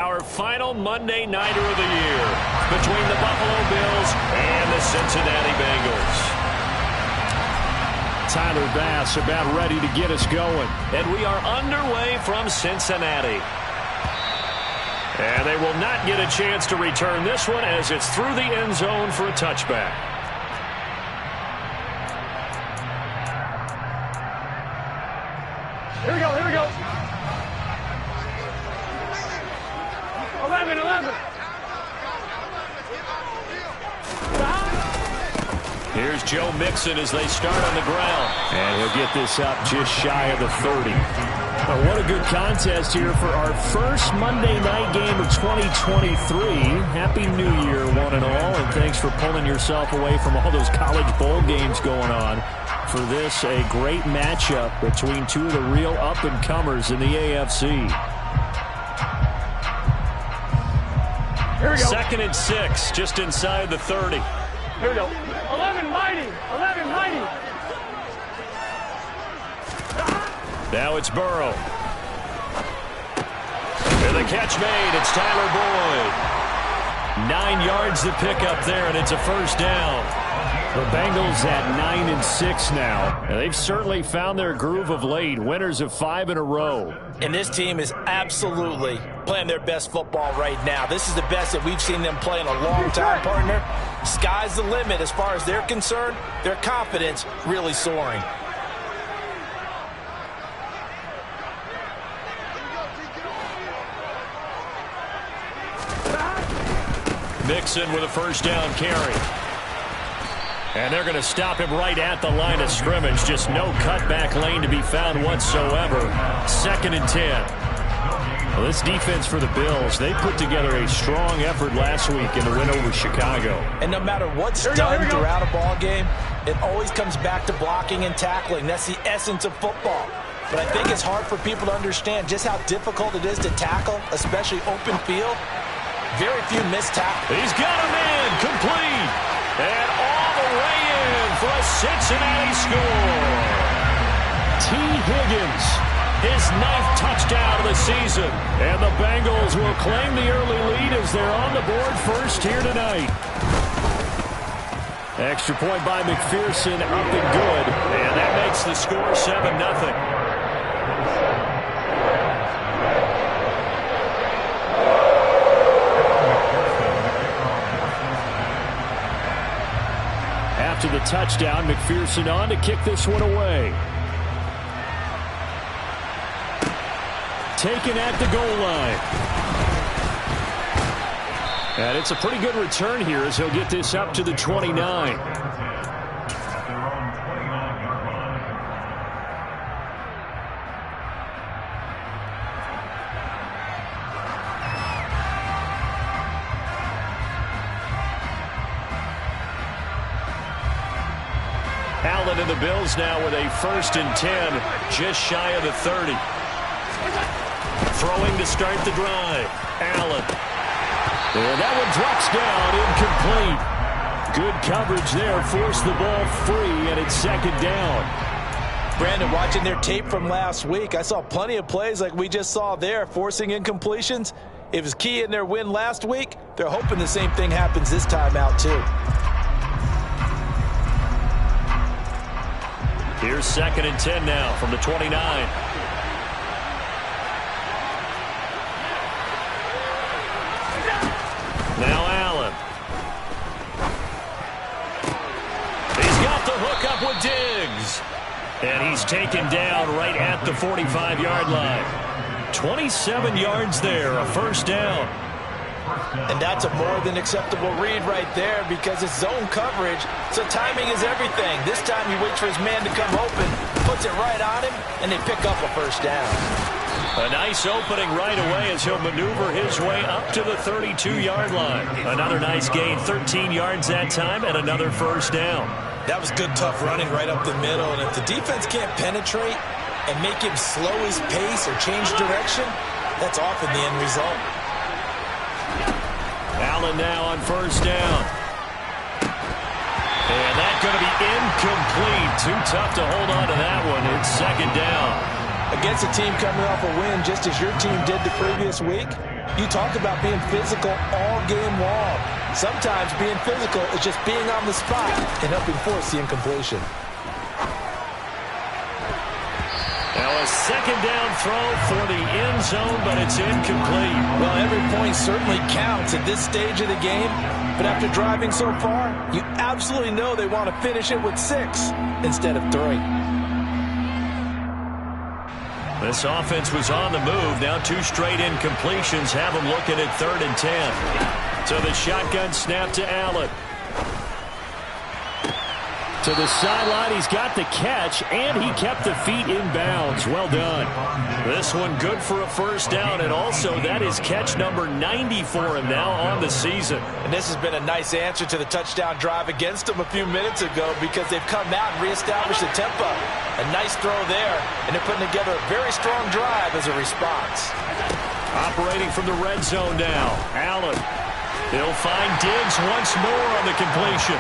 Our final Monday nighter of the year between the Buffalo Bills and the Cincinnati Bengals. Tyler Bass about ready to get us going. And we are underway from Cincinnati. And they will not get a chance to return this one as it's through the end zone for a touchback. Here we go, here we go. 11. Here's Joe Mixon as they start on the ground. And he'll get this up just shy of the 30. Well, what a good contest here for our first Monday night game of 2023. Happy New Year, one and all, and thanks for pulling yourself away from all those college bowl games going on. For this, a great matchup between two of the real up-and-comers in the AFC. Here we go. 2nd and 6, just inside the 30. Here we go. 11 mighty. Now it's Burrow. And the catch made. It's Tyler Boyd. 9 yards to pick up there, and it's a first down. The Bengals at 9 and 6 now. And they've certainly found their groove of late. Winners of 5 in a row. And this team is absolutely playing their best football right now. This is the best that we've seen them play in a long time, partner. Sky's the limit as far as they're concerned. Their confidence really soaring. Mixon with a first down carry. And they're going to stop him right at the line of scrimmage. Just no cutback lane to be found whatsoever. 2nd and 10. Well, this defense for the Bills, they put together a strong effort last week in the win over Chicago. And no matter what's done throughout a ball game, it always comes back to blocking and tackling. That's the essence of football. But I think it's hard for people to understand just how difficult it is to tackle, especially open field. Very few missed tackles. He's got him in, complete. And all the way in for a Cincinnati score. T. Higgins, his 9th touchdown of the season. And the Bengals will claim the early lead as they're on the board first here tonight. Extra point by McPherson, up and good. And that makes the score 7-0. After the touchdown, McPherson on to kick this one away. Taken at the goal line. And it's a pretty good return here as he'll get this up to the 29. Allen and the Bills now with a 1st and 10, just shy of the 30. Throwing to start the drive. Allen. And that one drops down, incomplete. Good coverage there, forced the ball free, and it's 2nd down. Brandon, watching their tape from last week, I saw plenty of plays like we just saw there, forcing incompletions. It was key in their win last week. They're hoping the same thing happens this time out, too. Here's 2nd and 10 now from the 29. Now Allen. He's got the hook up with Diggs. And he's taken down right at the 45-yard line. 27 yards there, a first down. And that's a more than acceptable read right there because it's zone coverage, so timing is everything. This time he waits for his man to come open, puts it right on him, and they pick up a first down. A nice opening right away as he'll maneuver his way up to the 32-yard line. Another nice gain, 13 yards that time, and another first down. That was good, tough running right up the middle, and if the defense can't penetrate and make him slow his pace or change direction, that's often the end result. Allen now on first down. And that's going to be incomplete. Too tough to hold on to that one. It's 2nd down. against a team coming off a win just as your team did the previous week. You talk about being physical all game long. Sometimes being physical is just being on the spot and helping force the incompletion. Now a second down throw for the end zone, but it's incomplete. Well, every point certainly counts at this stage of the game, but after driving so far, you absolutely know they want to finish it with 6 instead of 3. This offense was on the move. Now 2 straight incompletions have them looking at 3rd and 10. So the shotgun snap to Allen. To the sideline, he's got the catch, and he kept the feet in bounds. Well done. This one good for a first down, and also that is catch number 90 for him now on the season. And this has been a nice answer to the touchdown drive against them a few minutes ago because they've come out and reestablished the tempo. A nice throw there, and they're putting together a very strong drive as a response. Operating from the red zone now, Allen. He'll find Diggs once more on the completion.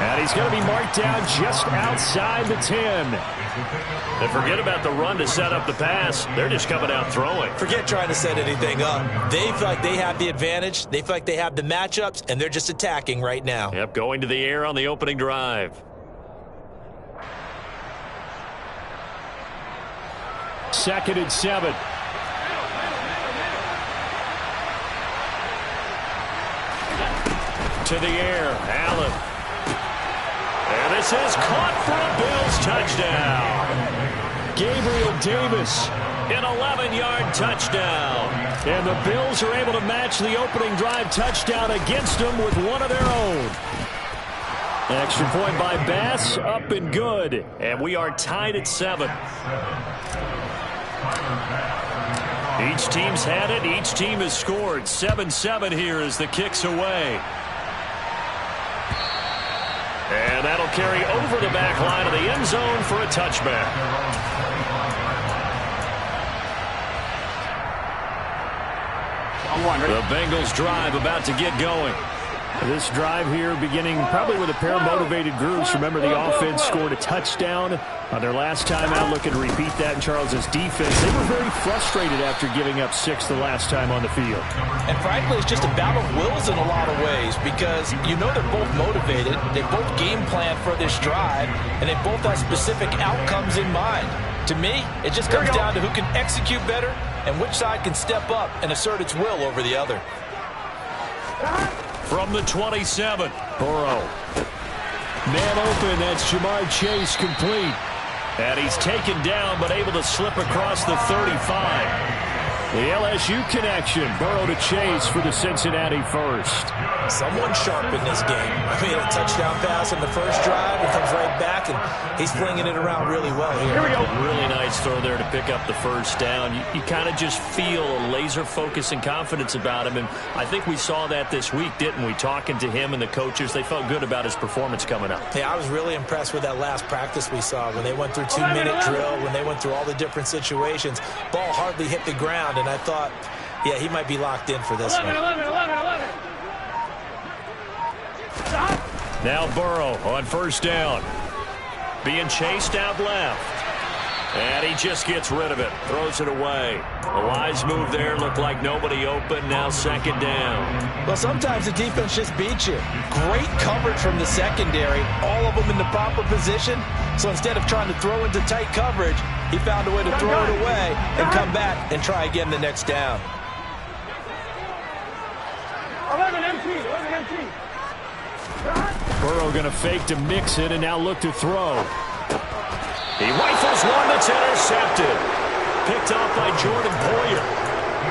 And he's going to be marked down just outside the 10. And forget about the run to set up the pass. They're just coming out throwing. Forget trying to set anything up. They feel like they have the advantage. They feel like they have the matchups, and they're just attacking right now. Yep, going to the air on the opening drive. Second and 7. To the air, Allen. And this is caught for a Bills touchdown. Gabriel Davis. An 11-yard touchdown. And the Bills are able to match the opening drive touchdown against them with one of their own. Extra point by Bass, up and good. And we are tied at 7. Each team's had it. Each team has scored. 7-7 here as the kick's away. And that'll carry over the back line of the end zone for a touchback. The Bengals drive about to get going. This drive here beginning probably with a pair of motivated groups. Remember, the offense scored a touchdown on their last time out. Looking to repeat that in Charles's defense. They were very frustrated after giving up 6 the last time on the field. And frankly, it's just a battle of wills in a lot of ways because you know they're both motivated. They both game plan for this drive, and they both have specific outcomes in mind. To me, it just comes down to who can execute better and which side can step up and assert its will over the other. From the 27, Burrow. Man open, that's Jamar Chase complete. And he's taken down but able to slip across the 35. The LSU connection, Burrow to Chase for the Cincinnati first. Someone sharp in this game. I mean, a touchdown pass in the first drive and comes right back, and he's flinging it around really well here. Here we go. Really nice throw there to pick up the first down. You kind of just feel a laser focus and confidence about him, and I think we saw that this week, didn't we? Talking to him and the coaches, they felt good about his performance coming up. Hey, I was really impressed with that last practice we saw when they went through 2-minute drill, when they went through all the different situations. Ball hardly hit the ground, and I thought, yeah, he might be locked in for this 11. one. Stop. Now Burrow on first down. Being chased out left. And he just gets rid of it. Throws it away. A wise move there. Looked like nobody open. Now second down. Well, sometimes the defense just beats you. Great coverage from the secondary. All of them in the proper position. So instead of trying to throw into tight coverage, he found a way to throw it away and come back and try again the next down. 11 empty. Burrow going to fake to mix it and now look to throw. He rifles one that's intercepted. Picked off by Jordan Poyer.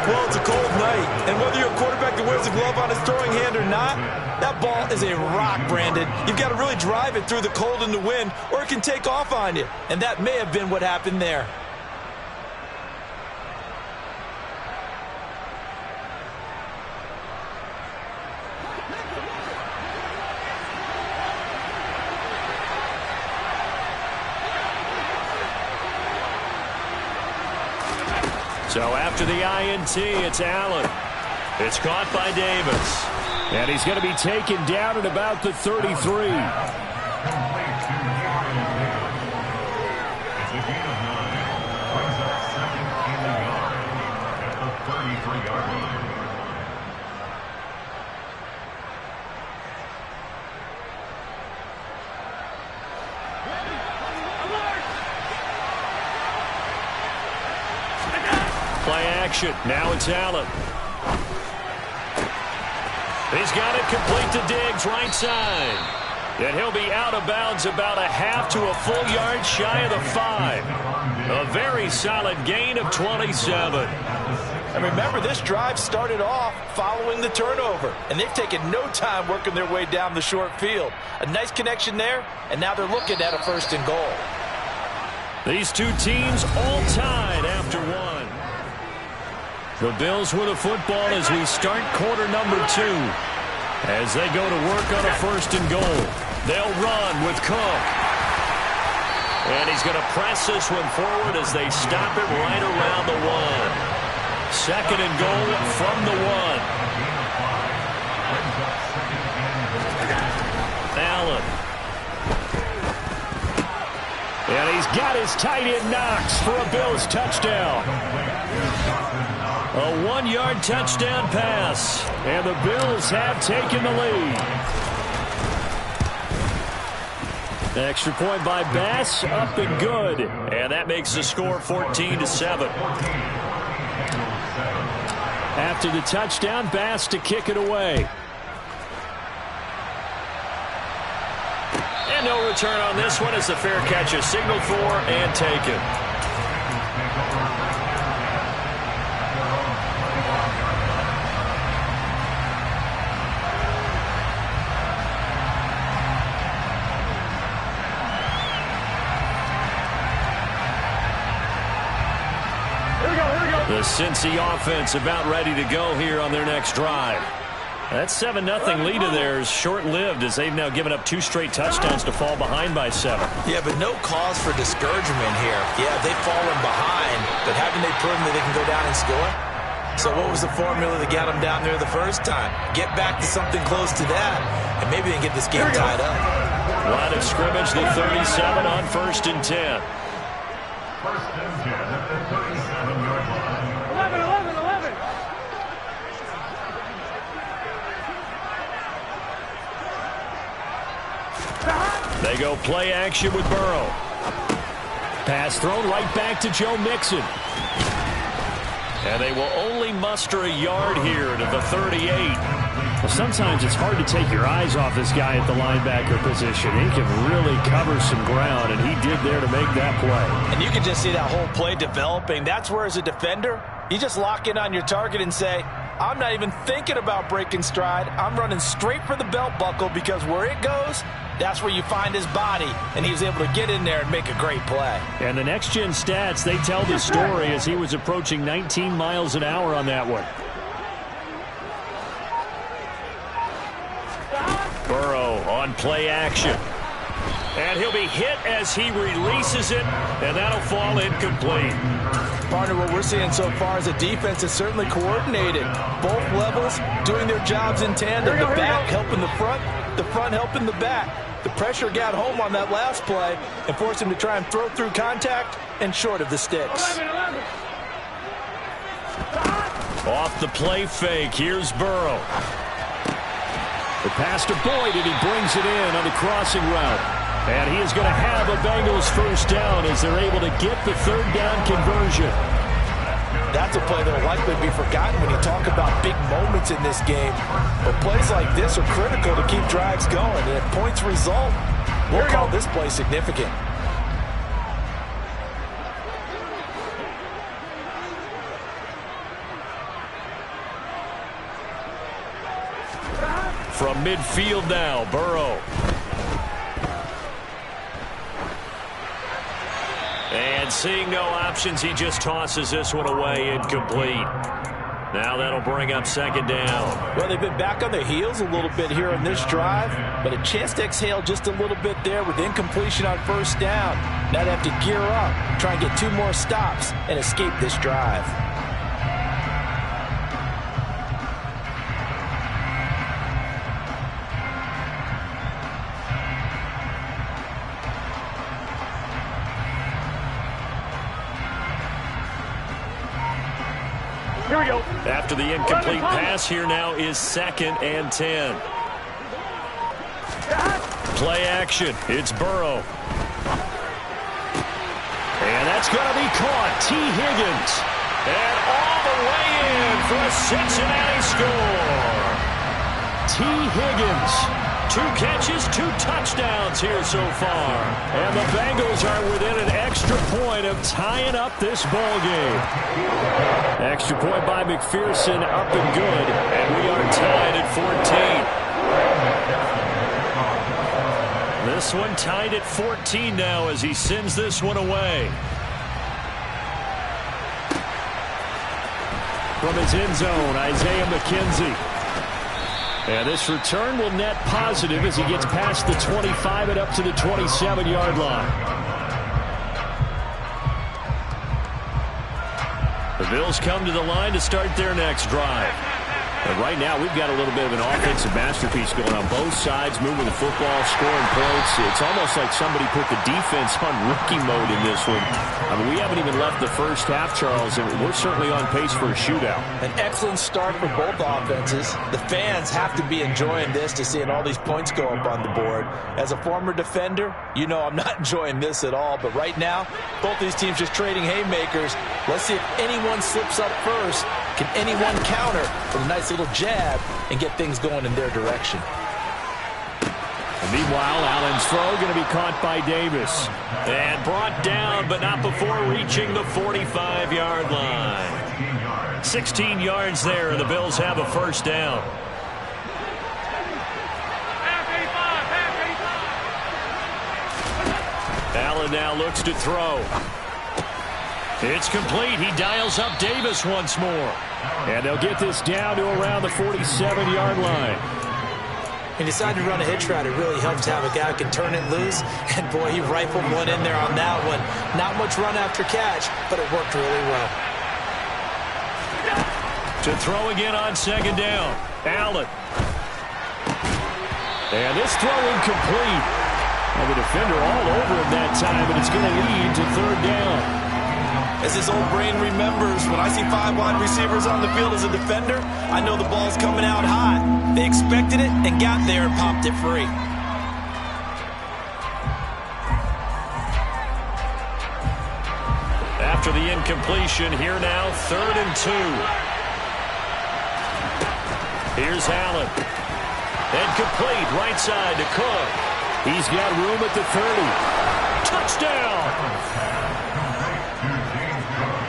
Well, it's a cold night, and whether you're a quarterback that wears a glove on his throwing hand or not, that ball is a rock, Brandon. You've got to really drive it through the cold and the wind, or it can take off on you. And that may have been what happened there. So after the INT, it's Allen. It's caught by Davis. And he's going to be taken down at about the 33. action. Now it's Allen. He's got it complete to Diggs, right side. And he'll be out of bounds about a half to a full yard shy of the 5. A very solid gain of 27. And remember, this drive started off following the turnover, and they've taken no time working their way down the short field. A nice connection there, and now they're looking at a 1st and goal. These two teams all tied after 1. The Bills with a football as we start quarter number 2. As they go to work on a 1st and goal. They'll run with Cook. And he's going to press this one forward as they stop it right around the 1. 2nd and goal from the 1. Allen. And he's got his tight end Knox for a Bills touchdown. A 1-yard touchdown pass. And the Bills have taken the lead. Extra point by Bass, up and good. And that makes the score 14-7. After the touchdown, Bass to kick it away. And no return on this one as the fair catch is signaled for and taken. The Cincy offense about ready to go here on their next drive. That 7-0 lead of theirs short-lived as they've now given up 2 straight touchdowns to fall behind by 7. Yeah, but no cause for discouragement here. Yeah, they've fallen behind, but haven't they proven that they can go down and score? So what was the formula that got them down there the first time? Get back to something close to that, and maybe they can get this game tied up. Line of scrimmage, the 37 on 1st and 10. 1st and 10 at the 37-yard line. 11. They go play action with Burrow. Pass thrown right back to Joe Mixon. And they will only muster a yard here to the 38. Well, sometimes it's hard to take your eyes off this guy at the linebacker position. He can really cover some ground, and he did there to make that play. And you can just see that whole play developing. That's where, as a defender, you just lock in on your target and say, I'm not even thinking about breaking stride. I'm running straight for the belt buckle because where it goes, that's where you find his body, and he was able to get in there and make a great play. And the next-gen stats, they tell the story as he was approaching 19 miles an hour on that one. Burrow on play action. And he'll be hit as he releases it, and that'll fall incomplete. Partner, what we're seeing so far is a defense that's certainly coordinated. Both levels doing their jobs in tandem. The back helping the front helping the back. The pressure got home on that last play and forced him to try and throw through contact and short of the sticks. 11. Off the play fake, here's Burrow. The pass to Boyd, and he brings it in on the crossing route. And he is going to have a Bengals 1st down as they're able to get the 3rd down conversion. That's a play that will likely be forgotten when you talk about big moments in this game. But plays like this are critical to keep drives going. And if points result, we'll call this play significant. From midfield now, Burrow. And seeing no options, he just tosses this one away incomplete. Now that'll bring up 2nd down. Well, they've been back on their heels a little bit here on this drive, but a chance to exhale just a little bit there with incompletion on 1st down. Now they have to gear up, try and get 2 more stops, and escape this drive. Here we go. After the incomplete pass, here now is 2nd and 10. Play action. It's Burrow. And that's going to be caught. T. Higgins. And all the way in for a Cincinnati score. T. Higgins, 2 catches, 2 touchdowns here so far. And the Bengals are within an extra point of tying up this ball game. Extra point by McPherson, up and good. And we are tied at 14. This one tied at 14 now as he sends this one away. From his end zone, Isaiah McKenzie. And this return will net positive as he gets past the 25 and up to the 27-yard line. The Bills come to the line to start their next drive. And right now, we've got a little bit of an offensive masterpiece going on both sides, moving the football, scoring points. It's almost like somebody put the defense on rookie mode in this one. I mean, we haven't even left the first half, Charles, and we're certainly on pace for a shootout. An excellent start for both offenses. The fans have to be enjoying this to seeing all these points go up on the board. As a former defender, you know I'm not enjoying this at all. But right now, both these teams just trading haymakers. Let's see if anyone slips up first. Can anyone counter with a nice little jab and get things going in their direction? And meanwhile, Allen's throw going to be caught by Davis. And brought down, but not before reaching the 45-yard line. 16 yards there, and the Bills have a first down. Allen now looks to throw. It's complete. He dials up Davis once more. And they'll get this down to around the 47-yard line. He decided to run a hitch route. It really helps to have a guy who can turn it loose. And, boy, he rifled one in there on that one. Not much run after catch, but it worked really well. To throw again on second down. Allen. And this throw incomplete. And the defender all over him that time, and it's going to lead to third down. As his old brain remembers, when I see 5 wide receivers on the field as a defender, I know the ball's coming out hot. They expected it and got there and popped it free. After the incompletion, here now, 3rd and 2. Here's Allen. Incomplete, right side to Cook. He's got room at the 30. Touchdown!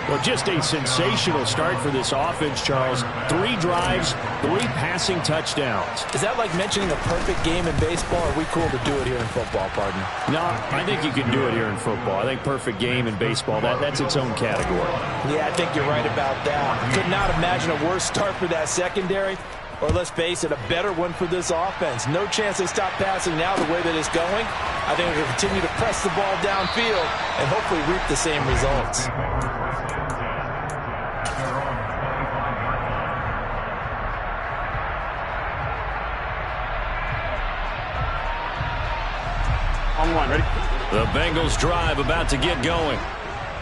Well, just a sensational start for this offense, Charles. 3 drives, 3 passing touchdowns. Is that like mentioning a perfect game in baseball, or are we cool to do it here in football, partner? No, I think you can do it here in football. I think perfect game in baseball, that's its own category. Yeah, I think you're right about that. Could not imagine a worse start for that secondary, or let's face it, a better one for this offense. No chance they stop passing now the way that it's going. I think they're going to continue to press the ball downfield and hopefully reap the same results. Ready? The Bengals drive about to get going.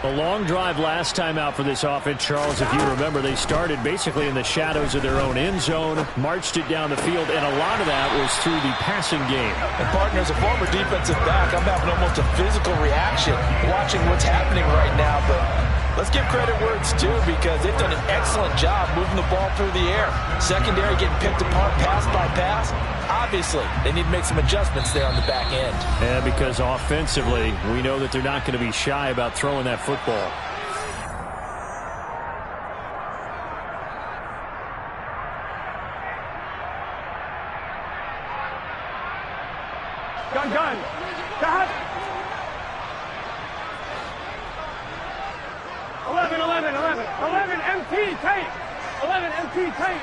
A long drive last time out for this offense, Charles. If you remember, they started basically in the shadows of their own end zone, marched it down the field, and a lot of that was through the passing game. And, partner, as a former defensive back, I'm having almost a physical reaction watching what's happening right now. But let's give credit where it's due, because they've done an excellent job moving the ball through the air. Secondary getting picked apart pass by pass. Obviously, they need to make some adjustments there on the back end. Yeah, because offensively, we know that they're not going to be shy about throwing that football. Gun. Cut. 11 MT tape. 11 MT tape.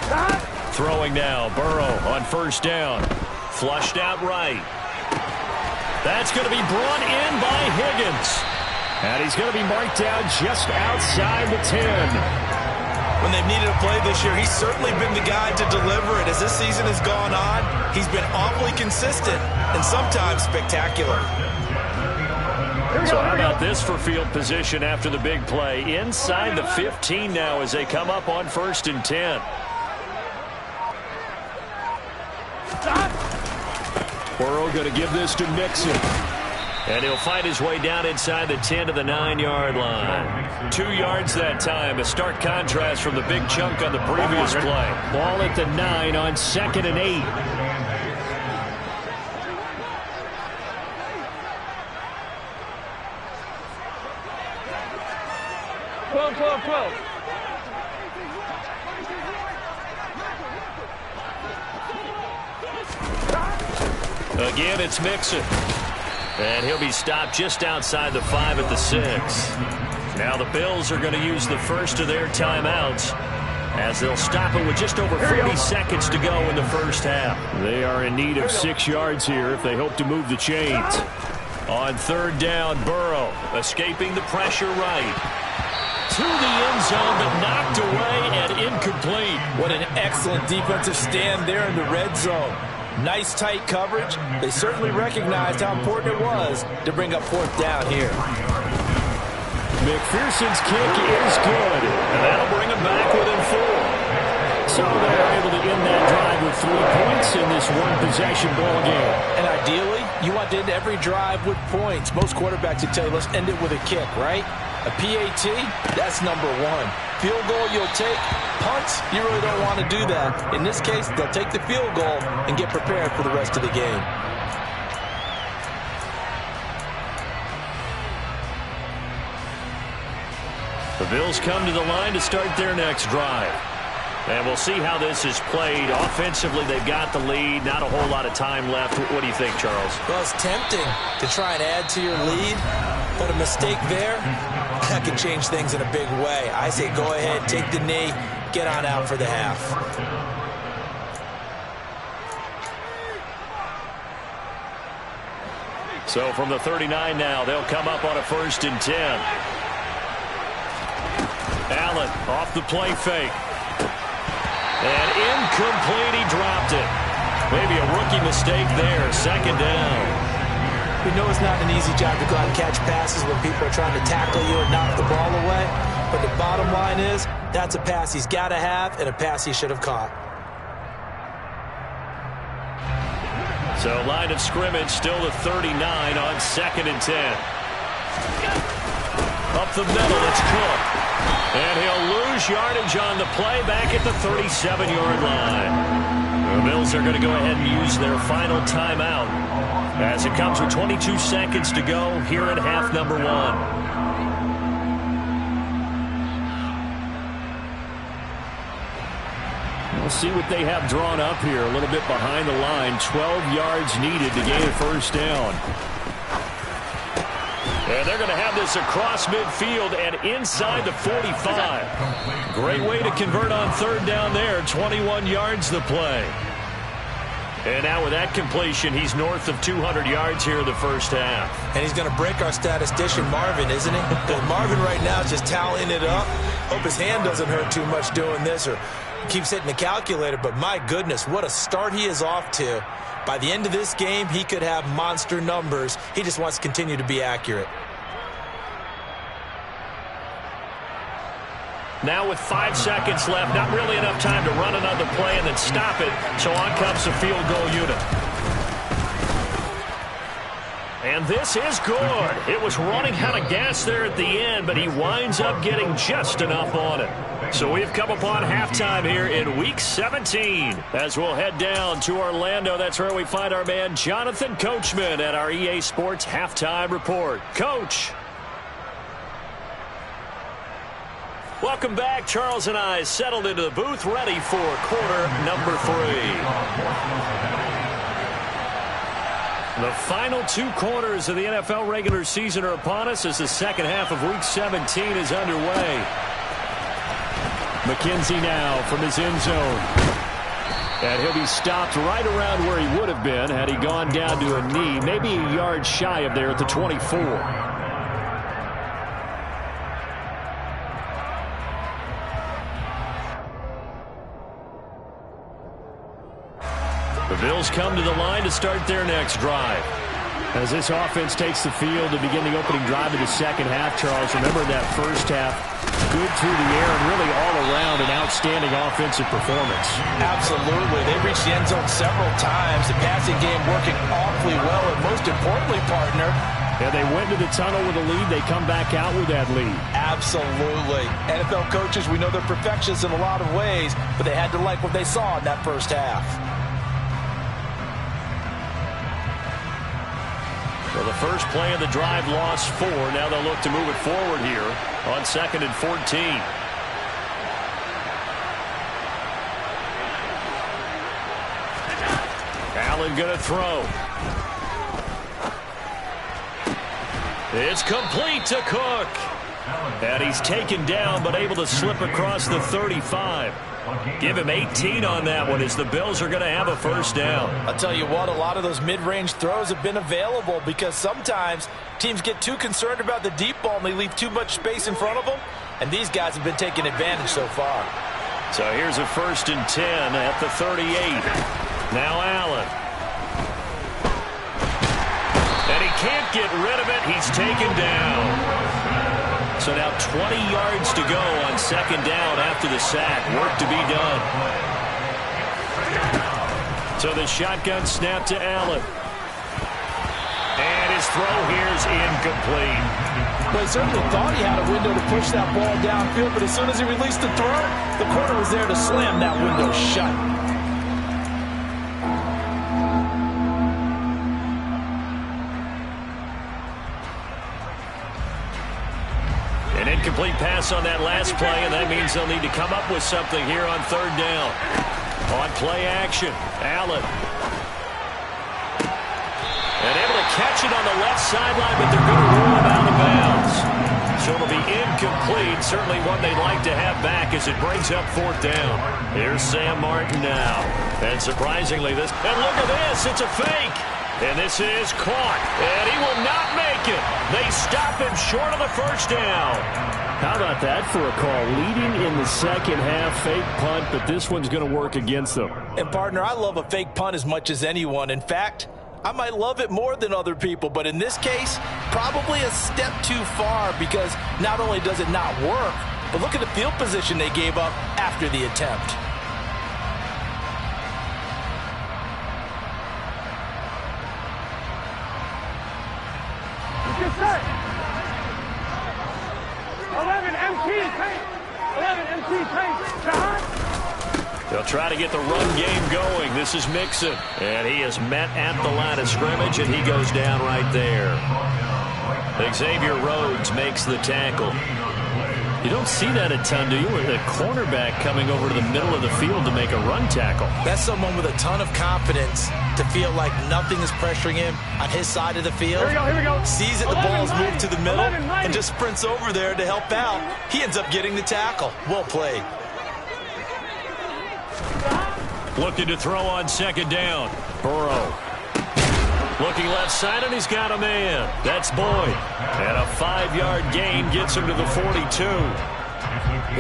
Cut. Throwing now, Burrow on first down. Flushed out right. That's going to be brought in by Higgins. And he's going to be marked down just outside the 10. When they've needed a play this year, he's certainly been the guy to deliver it. As this season has gone on, he's been awfully consistent and sometimes spectacular. So how about this for field position after the big play? Inside the 15 now as they come up on 1st and 10. Burrow going to give this to Mixon. And he'll fight his way down inside the 10 to the 9-yard line. 2 yards that time, a stark contrast from the big chunk on the previous play. Ball at the 9 on 2nd and 8. 12. Again, it's Mixon. And he'll be stopped just outside the 5 at the 6. Now the Bills are going to use the first of their timeouts as they'll stop it with just over 40 seconds to go in the first half. They are in need of 6 yards here if they hope to move the chains. On 3rd down, Burrow escaping the pressure right. To the end zone, but knocked away and incomplete. What an excellent defensive stand there in the red zone. Nice tight coverage. They certainly recognized how important it was to bring up 4th down here. McPherson's kick is good. And that'll bring them back within 4. So they're able to end that drive with 3 points in this one-possession ball game. And ideally, you want to end every drive with points. Most quarterbacks would tell you, let's end it with a kick, right? A PAT, that's number 1. Field goal you'll take. Punts, you really don't want to do that. In this case, they'll take the field goal and get prepared for the rest of the game. The Bills come to the line to start their next drive. And we'll see how this is played. Offensively, they've got the lead. Not a whole lot of time left. What do you think, Charles? Well, it's tempting to try and add to your lead, but a mistake there, that can change things in a big way. I say go ahead, take the knee, get on out for the half. So from the 39 now, they'll come up on a 1st and 10. Allen off the play fake. And incomplete, he dropped it. Maybe a rookie mistake there, 2nd down. We know it's not an easy job to go out and catch passes when people are trying to tackle you and knock the ball away. But the bottom line is, that's a pass he's got to have and a pass he should have caught. So line of scrimmage still the 39 on 2nd and 10. Up the middle, it's Cook. And he'll lose yardage on the play back at the 37-yard line. The Bills are going to go ahead and use their final timeout as it comes with 22 seconds to go here at half number 1. We'll see what they have drawn up here. A little bit behind the line. 12 yards needed to gain a 1st down. And they're going to have this across midfield and inside the 45. Great way to convert on 3rd down there. 21 yards the play. And now with that completion, he's north of 200 yards here in the first half. And he's going to break our statistician, Marvin, isn't he? Because Marvin right now is just tallying it up. Hope his hand doesn't hurt too much doing this or keeps hitting the calculator. But my goodness, what a start he is off to. By the end of this game, he could have monster numbers. He just wants to continue to be accurate. Now with 5 seconds left, not really enough time to run another play and then stop it. So on comes the field goal unit. And this is good. It was running out of gas there at the end, but he winds up getting just enough on it. So we've come upon halftime here in Week 17. As we'll head down to Orlando, that's where we find our man Jonathan Coachman at our EA Sports Halftime Report. Coach. Welcome back. Charles and I settled into the booth, ready for quarter number 3. The final 2 quarters of the NFL regular season are upon us as the second half of Week 17 is underway. McKenzie now from his end zone. And he'll be stopped right around where he would have been had he gone down to a knee, maybe a yard shy of there at the 24. The Bills come to the line to start their next drive. As this offense takes the field to begin the opening drive of the second half, Charles, remember that first half, good through the air and really all around an outstanding offensive performance. Absolutely. They reached the end zone several times. The passing game working awfully well, and most importantly, partner, And they went to the tunnel with a lead. They come back out with that lead. Absolutely. NFL coaches, we know they're perfectionists in a lot of ways, but they had to like what they saw in that first half. Well, the first play of the drive lost 4. Now they'll look to move it forward here on 2nd and 14. Allen going to throw. It's complete to Cook. And he's taken down, but able to slip across the 35. Give him 18 on that one as the Bills are going to have a first down. I'll tell you what, a lot of those mid-range throws have been available because sometimes teams get too concerned about the deep ball and they leave too much space in front of them. And these guys have been taking advantage so far. So here's a 1st and 10 at the 38. Now Allen. And he can't get rid of it. He's taken down. So now 20 yards to go on 2nd down after the sack. Work to be done. So the shotgun snap to Allen. And his throw here is incomplete. Well, he certainly thought he had a window to push that ball downfield, but as soon as he released the throw, the corner was there to slam that window shut. An incomplete pass on that last play, and that means they'll need to come up with something here on 3rd down. On play action, Allen. And able to catch it on the left sideline, but they're going to rule him out of bounds. So it'll be incomplete, certainly one they'd like to have back as it brings up 4th down. Here's Sam Martin now. And surprisingly, and look at this, it's a fake. And this is caught, and he will not make it. They stop him short of the first down. How about that for a call? Leading in the second half, fake punt, but this one's going to work against them. And, partner, I love a fake punt as much as anyone. In fact, I might love it more than other people, but in this case, probably a step too far because not only does it not work, but look at the field position they gave up after the attempt. Yes, sir. 11 MT tank. 11 MT tank. They'll try to get the run game going. This is Mixon. And he is met at the line of scrimmage, and he goes down right there. Xavier Rhodes makes the tackle. You don't see that a ton, do you? With a cornerback coming over to the middle of the field to make a run tackle. That's someone with a ton of confidence to feel like nothing is pressuring him on his side of the field. Here we go. Sees that the ball's moved to the middle and just sprints over there to help out. He ends up getting the tackle. Well played. Looking to throw on 2nd down. Burrow. Looking left side, and he's got a man. That's Boyd. And a 5-yard gain gets him to the 42.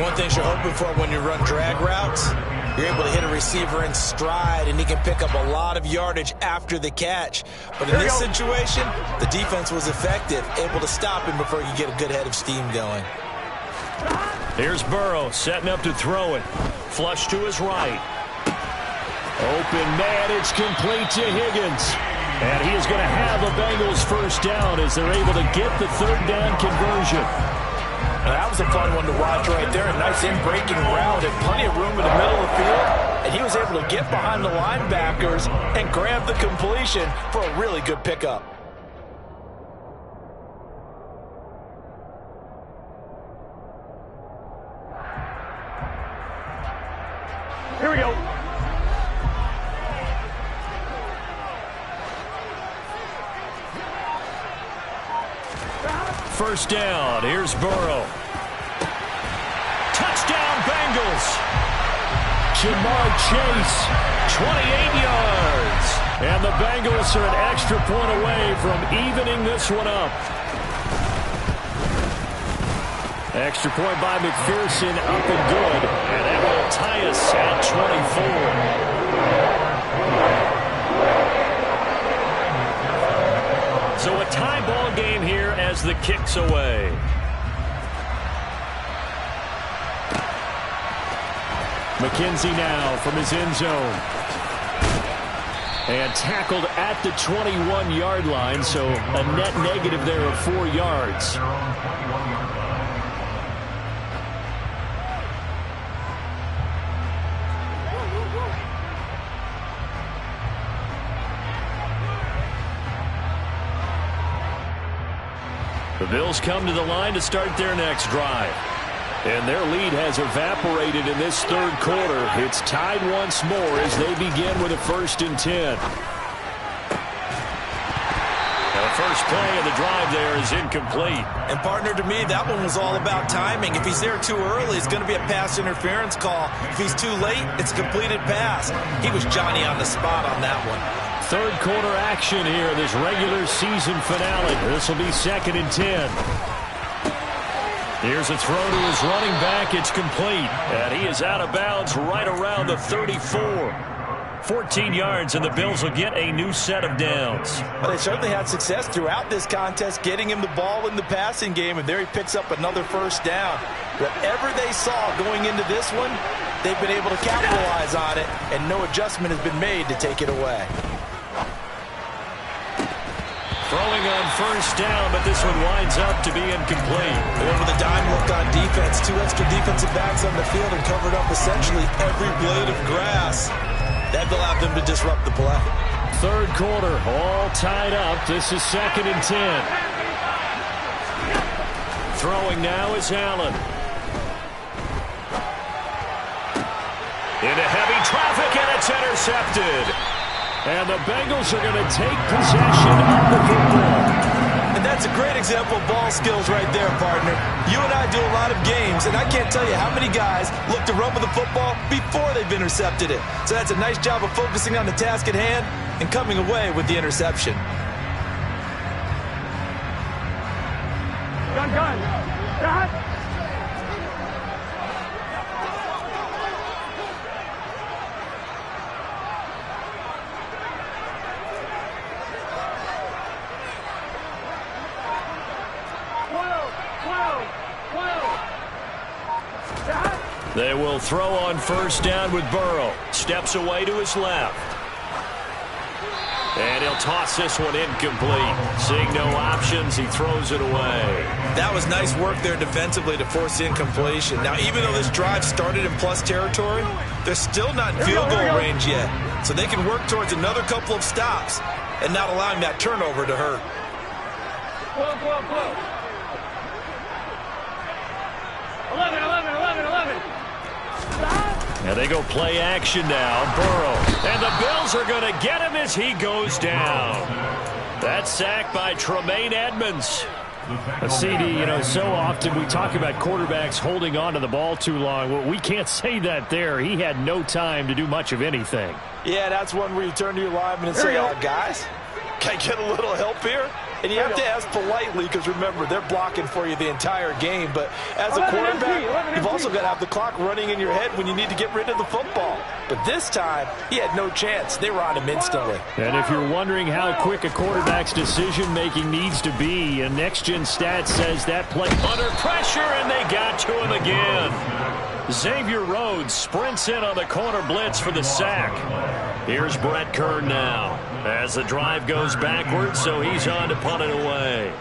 One thing you're hoping for when you run drag routes, you're able to hit a receiver in stride, and he can pick up a lot of yardage after the catch. But in this situation, the defense was effective, able to stop him before he could get a good head of steam going. Here's Burrow setting up to throw it. Flush to his right. Open man, it's complete to Higgins. And he is going to have the Bengals first down as they're able to get the 3rd down conversion. Now, that was a fun one to watch right there. A nice in-breaking route and plenty of room in the middle of the field. And he was able to get behind the linebackers and grab the completion for a really good pickup. Here we go. First down. Here's Burrow. Touchdown, Bengals. Jamar Chase, 28 yards. And the Bengals are an extra point away from evening this one up. Extra point by McPherson, up and good. And that will tie us at 24. So a tie ball game here as the kick's away. McKenzie now from his end zone. And tackled at the 21-yard line, so a net negative there of 4 yards. The Bills come to the line to start their next drive. And their lead has evaporated in this third quarter. It's tied once more as they begin with a 1st and 10. The first play of the drive there is incomplete. And partner, to me, that one was all about timing. If he's there too early, it's going to be a pass interference call. If he's too late, it's a completed pass. He was Johnny on the spot on that one. Third quarter action here, this regular season finale. This will be 2nd and 10. Here's a throw to his running back. It's complete. And he is out of bounds right around the 34. 14 yards, and the Bills will get a new set of downs. Well, they certainly had success throughout this contest, getting him the ball in the passing game, and there he picks up another 1st down. Whatever they saw going into this one, they've been able to capitalize on it, and no adjustment has been made to take it away. Throwing on 1st down, but this one winds up to be incomplete. They went with a dime look on defense. 2 extra defensive backs on the field and covered up essentially every blade of grass. That allowed them to disrupt the play. Third quarter, all tied up. This is 2nd and 10. Throwing now is Allen. Into heavy traffic, and it's intercepted. And the Bengals are going to take possession of the football. And that's a great example of ball skills right there, partner. You and I do a lot of games, and I can't tell you how many guys look to run with the football before they've intercepted it. So that's a nice job of focusing on the task at hand and coming away with the interception. Gun. Shot. They will throw on 1st down with Burrow. Steps away to his left. And he'll toss this one incomplete. Seeing no options, he throws it away. That was nice work there defensively to force the incompletion. Now, even though this drive started in plus territory, they're still not in field goal range yet. So they can work towards another couple of stops and not allowing that turnover to hurt. 11. And they go play action now. Burrow. And the Bills are going to get him as he goes down. That sack by Tremaine Edmonds. CD, so often we talk about quarterbacks holding on to the ball too long. Well, we can't say that there. He had no time to do much of anything. Yeah, that's one where you turn to your lineman and say, guys, can I get a little help here? And you have to ask politely because, remember, they're blocking for you the entire game. But as a quarterback, you've also got to have the clock running in your head when you need to get rid of the football. But this time, he had no chance. They were on him instantly. And if you're wondering how quick a quarterback's decision-making needs to be, a next-gen stat says that play under pressure, and they got to him again. Xavier Rhodes sprints in on the corner blitz for the sack. Here's Brett Kern now as the drive goes backwards, so he's on to punt it away.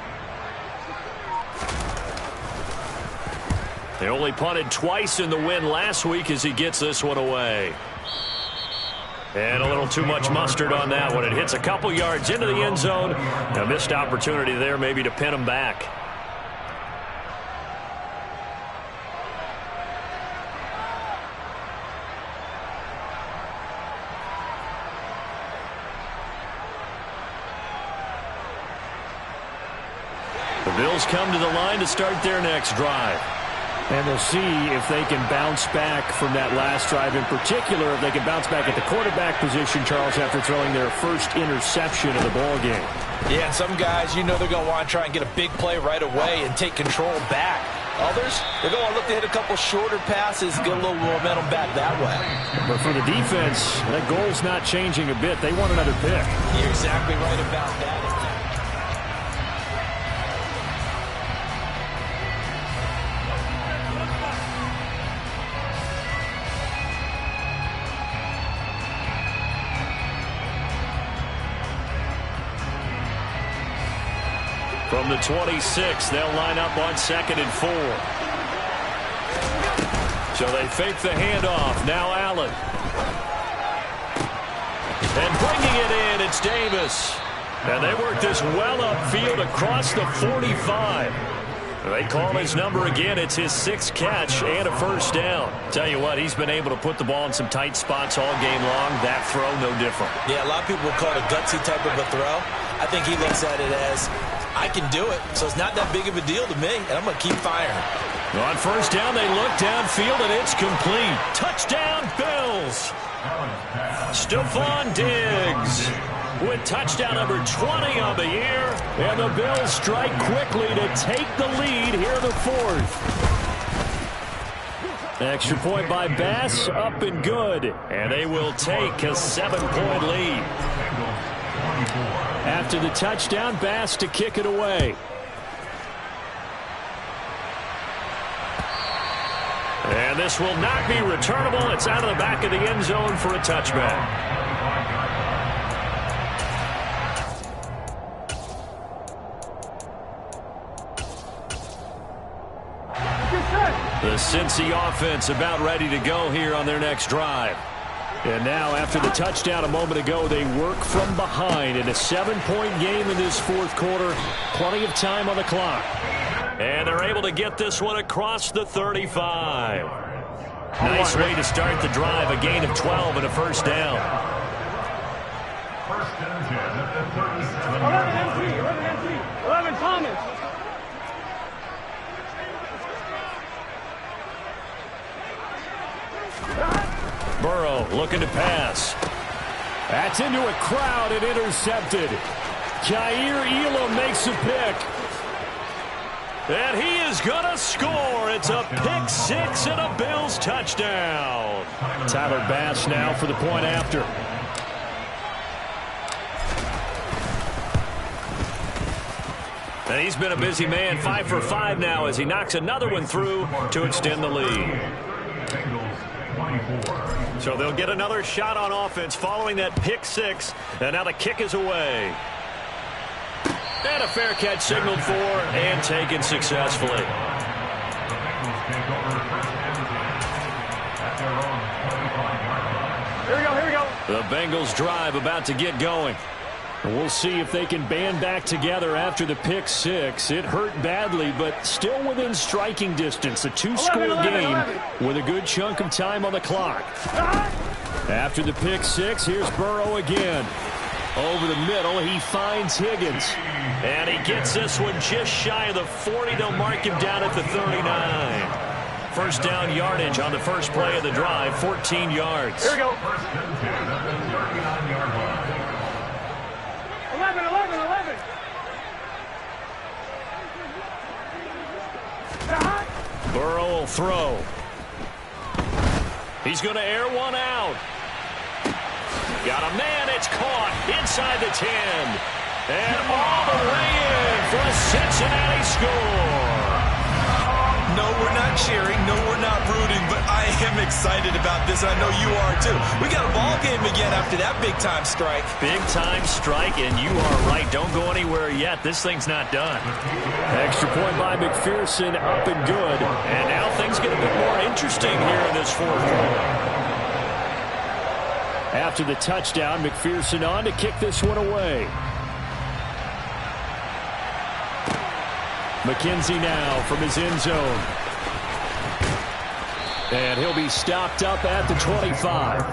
They only punted twice in the win last week as he gets this one away. And a little too much mustard on that one. It hits a couple yards into the end zone. A missed opportunity there maybe to pin him back. The Bills come to the line to start their next drive. And they'll see if they can bounce back from that last drive. In particular, if they can bounce back at the quarterback position, Charles, after throwing their first interception of the ball game. Yeah, and some guys, they're going to want to try and get a big play right away and take control back. Others, they're going to look to hit a couple shorter passes, get a little momentum back that way. But for the defense, that goal's not changing a bit. They want another pick. You're exactly right about that. From the 26, they'll line up on 2nd and 4. So they fake the handoff. Now Allen. And bringing it in, it's Davis. And they work this well upfield across the 45. They call his number again. It's his 6th catch and a first down. Tell you what, he's been able to put the ball in some tight spots all game long. That throw, no different. Yeah, a lot of people will call it a gutsy type of a throw. I think he looks at it as, I can do it, so it's not that big of a deal to me, and I'm going to keep firing. On first down, they look downfield, and it's complete. Touchdown, Bills. Stephon Diggs with touchdown number 20 on the year. And the Bills strike quickly to take the lead here in the 4th. Extra point by Bass, up and good. And they will take a 7-point lead. After the touchdown, Bass to kick it away. And this will not be returnable. It's out of the back of the end zone for a touchback. The Cincy offense about ready to go here on their next drive. And now after the touchdown a moment ago, they work from behind in a 7-point game in this 4th quarter. Plenty of time on the clock. And they're able to get this one across the 35. Nice way to start the drive. A gain of 12 and a first down. 11 Thomas. Burrow looking to pass. That's into a crowd and intercepted. Jair Elam makes a pick. And he is going to score. It's a pick 6 and a Bills touchdown. Tyler Bass now for the point after. And he's been a busy man, 5 for 5 now as he knocks another one through to extend the lead. So they'll get another shot on offense following that pick 6. And now the kick is away. And a fair catch signaled for and taken successfully. Here we go, here we go. The Bengals drive about to get going. We'll see if they can band back together after the pick 6. It hurt badly, but still within striking distance. A 2-score game with a good chunk of time on the clock. After the pick 6, here's Burrow again. Over the middle, he finds Higgins. And he gets this one just shy of the 40. They'll mark him down at the 39. First down yardage on the first play of the drive, 14 yards. Here we go. 11. Burrow will throw. He's going to air one out. Got a man, it's caught inside the 10. And all the way in for a Cincinnati score. No, we're not cheering. No, we're not rooting, but I am excited about this. I know you are too. We got a ball game again after that big-time strike. Big-time strike, and you are right. Don't go anywhere yet. This thing's not done. Extra point by McPherson, up and good. And now things get a bit more interesting here in this 4th quarter. After the touchdown, McPherson on to kick this one away. McKenzie now from his end zone. And he'll be stopped up at the 25.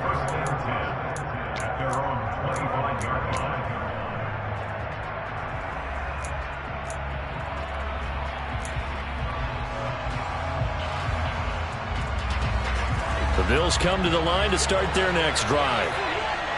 The Bills come to the line to start their next drive.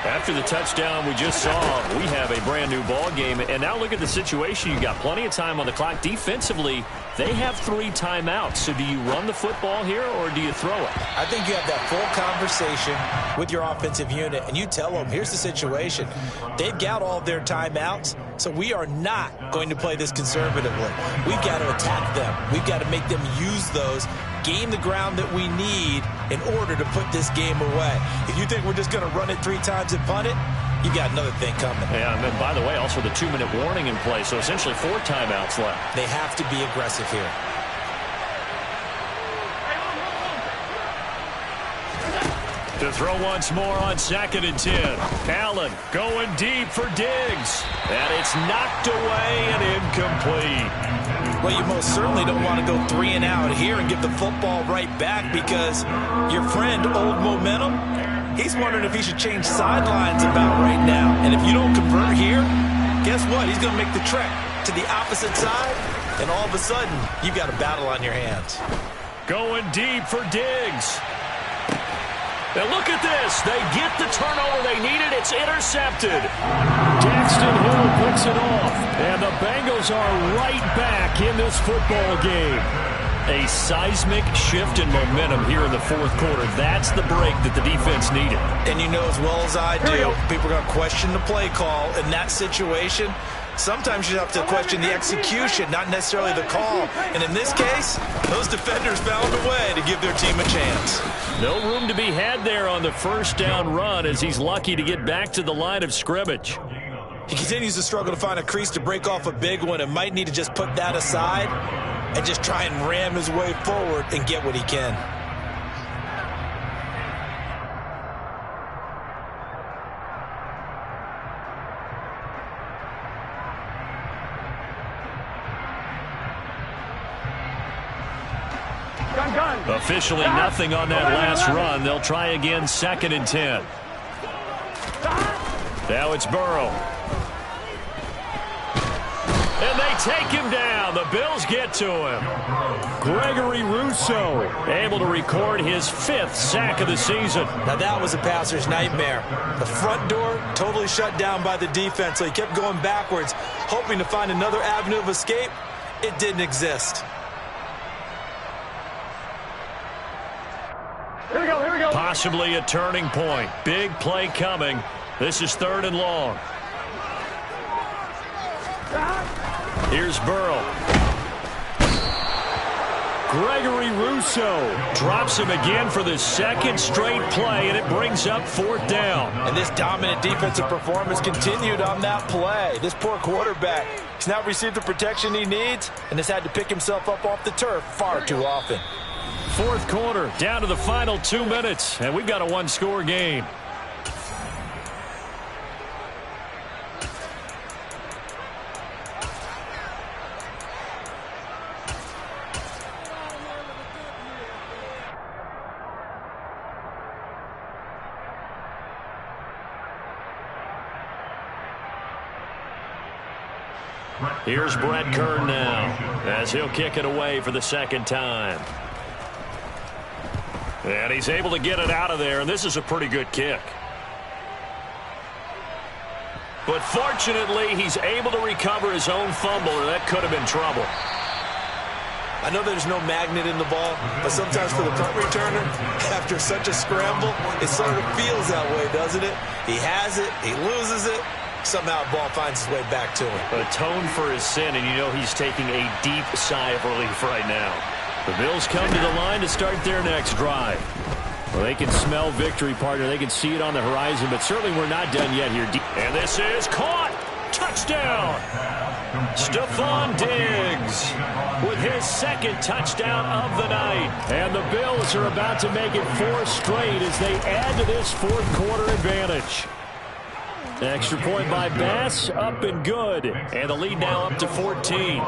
After the touchdown we just saw, we have a brand new ball game. And now look at the situation. You got plenty of time on the clock. Defensively, they have 3 timeouts. So do you run the football here or do you throw it? I think you have that full conversation with your offensive unit, and you tell them, here's the situation. They've got all of their timeouts, so we are not going to play this conservatively. We've got to attack them. We've got to make them use those. gain the ground that we need in order to put this game away. If you think we're just going to run it 3 times and punt it, you got another thing coming. Yeah, and then, by the way, also the 2-minute warning in play, so essentially 4 timeouts left. They have to be aggressive here. To throw once more on 2nd and 10. Allen going deep for Diggs. And it's knocked away and incomplete. Well, you most certainly don't want to go 3 and out here and give the football right back because your friend, Old Momentum, he's wondering if he should change sidelines about right now. And if you don't convert here, guess what? He's going to make the trek to the opposite side, and all of a sudden, you've got a battle on your hands. Going deep for Diggs. And look at this. They get the turnover they needed. It's intercepted. Daxton Hill picks it off. And the Bengals are right back in this football game. A seismic shift in momentum here in the 4th quarter. That's the break that the defense needed. And you know as well as I do, people are going to question the play call in that situation. Sometimes you have to question the execution, not necessarily the call. And in this case, those defenders found a way to give their team a chance. No room to be had there on the 1st down run as he's lucky to get back to the line of scrimmage. He continues to struggle to find a crease to break off a big one and might need to just put that aside and just try and ram his way forward and get what he can. Officially nothing on that last run. They'll try again 2nd and 10. Now it's Burrow. And they take him down. The Bills get to him. Gregory Rousseau able to record his 5th sack of the season. Now that was a passer's nightmare. The front door totally shut down by the defense, so he kept going backwards, hoping to find another avenue of escape. It didn't exist. Here we go, here we go. Possibly a turning point. Big play coming. This is 3rd and long. Here's Burrow. Gregory Rousseau drops him again for the 2nd straight play, and it brings up 4th down. And this dominant defensive performance continued on that play. This poor quarterback, he's not received the protection he needs and has had to pick himself up off the turf far too often. 4th quarter, down to the final 2 minutes, and we've got a 1-score game. Here's Brett Kern now, as he'll kick it away for the 2nd time. And he's able to get it out of there, and this is a pretty good kick. But fortunately, he's able to recover his own fumble, or that could have been trouble. I know there's no magnet in the ball, but sometimes for the punt returner, after such a scramble, it sort of feels that way, doesn't it? He has it, he loses it, somehow the ball finds its way back to him. Atone for his sin, and you know he's taking a deep sigh of relief right now. The Bills come to the line to start their next drive. Well, they can smell victory, partner. They can see it on the horizon, but certainly we're not done yet here. And this is caught. Touchdown. Stephon Diggs with his 2nd touchdown of the night. And the Bills are about to make it 4 straight as they add to this 4th quarter advantage. Extra point by Bass, up and good. And the lead now up to 14.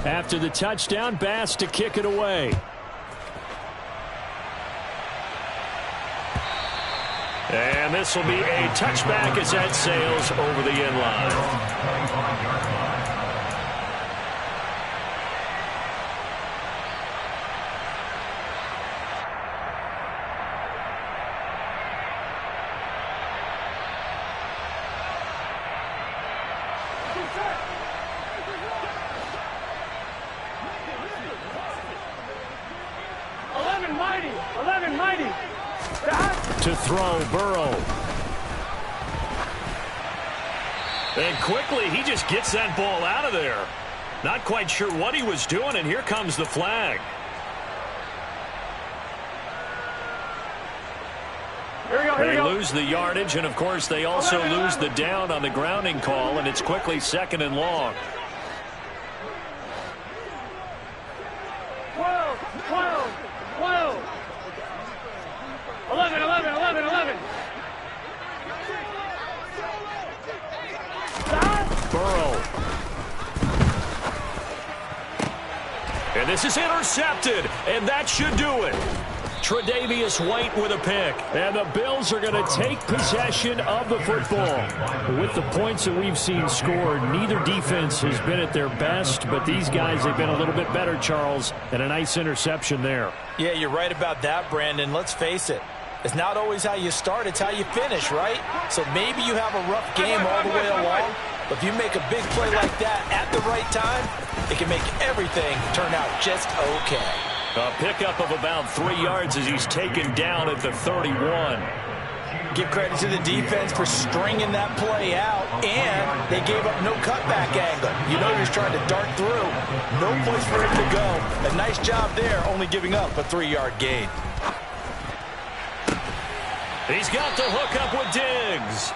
After the touchdown, Bass to kick it away. And this will be a touchback as that sails over the end line. To throw, Burrow. And quickly, he just gets that ball out of there. Not quite sure what he was doing, and here comes the flag. They lose the yardage, and, of course, they also lose the down on the grounding call, and it's quickly second and long. 12, 12, 12. 11, 11, 11, 11. Burrow. And this is intercepted, and that should do it. Tre'Davious White with a pick. And the Bills are going to take possession of the football. With the points that we've seen scored, neither defense has been at their best, but these guys have been a little bit better, Charles, and a nice interception there. Yeah, you're right about that, Brandon. Let's face it. It's not always how you start, it's how you finish, right? So maybe you have a rough game all the way along, but if you make a big play like that at the right time, it can make everything turn out just okay. A pickup of about 3 yards as he's taken down at the 31. Give credit to the defense for stringing that play out, and they gave up no cutback angle. You know, he's trying to dart through. No place for him to go. A nice job there, only giving up a 3-yard gain. He's got the hook up with Diggs.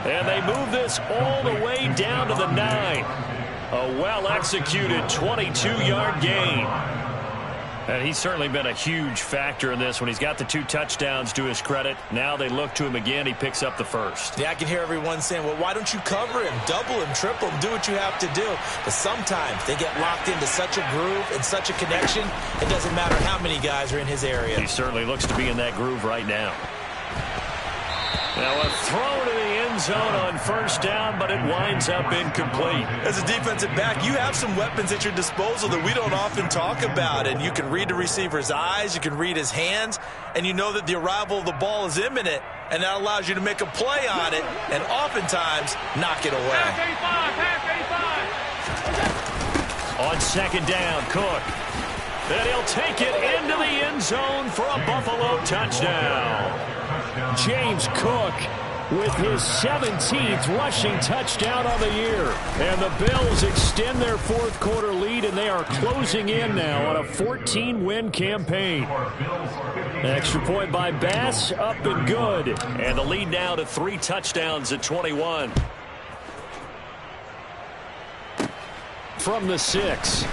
And they move this all the way down to the 9. A well-executed 22-yard gain. And he's certainly been a huge factor in this when he's got the 2 touchdowns to his credit. Now they look to him again. He picks up the first. Yeah, I can hear everyone saying, well, why don't you cover him, double him, triple him, do what you have to do. But sometimes they get locked into such a groove and such a connection, it doesn't matter how many guys are in his area. He certainly looks to be in that groove right now. Now a throw to the end zone on first down, but it winds up incomplete. As a defensive back, you have some weapons at your disposal that we don't often talk about. And you can read the receiver's eyes, you can read his hands, and you know that the arrival of the ball is imminent, and that allows you to make a play on it and oftentimes knock it away. On second down, Cook. And he'll take it into the end zone for a Buffalo touchdown. James Cook with his 17th rushing touchdown on the year. And the Bills extend their fourth quarter lead, and they are closing in now on a 14-win campaign. Extra point by Bass, up and good. And the lead now to 3 touchdowns at 21. From the 6.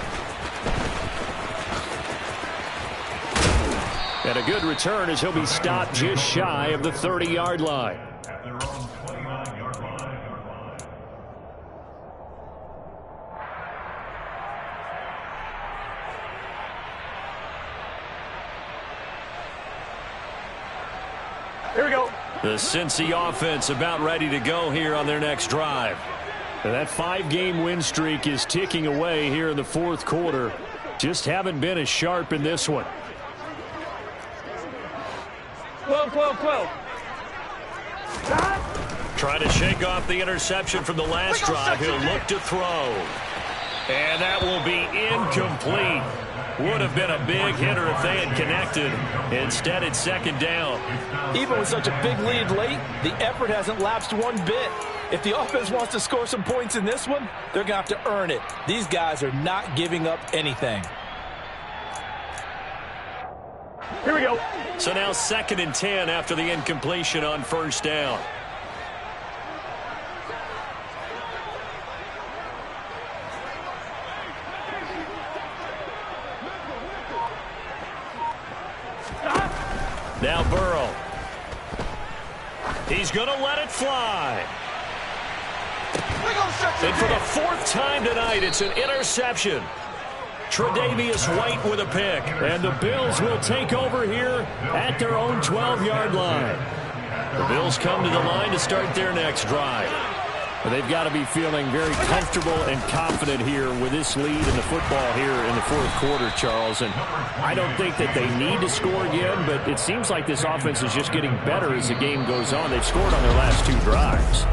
And a good return as he'll be stopped just shy of the 30-yard line. Here we go. The Cincy offense about ready to go here on their next drive. And that 5-game win streak is ticking away here in the fourth quarter. Just haven't been as sharp in this one. 12, 12, 12. Trying to shake off the interception from the last drive. He'll look to throw. And that will be incomplete. Would have been a big hitter if they had connected. Instead, it's second down. Even with such a big lead late, the effort hasn't lapsed one bit. If the offense wants to score some points in this one, they're going to have to earn it. These guys are not giving up anything. Here we go. So now 2nd and 10 after the incompletion on first down. Now Burrow. He's going to let it fly. And for the 4th time tonight, it's an interception. Tre'Davious White with a pick. And the Bills will take over here at their own 12-yard line. The Bills come to the line to start their next drive. But they've got to be feeling very comfortable and confident here with this lead in the football here in the fourth quarter, Charles. And I don't think that they need to score again, but it seems like this offense is just getting better as the game goes on. They've scored on their last 2 drives.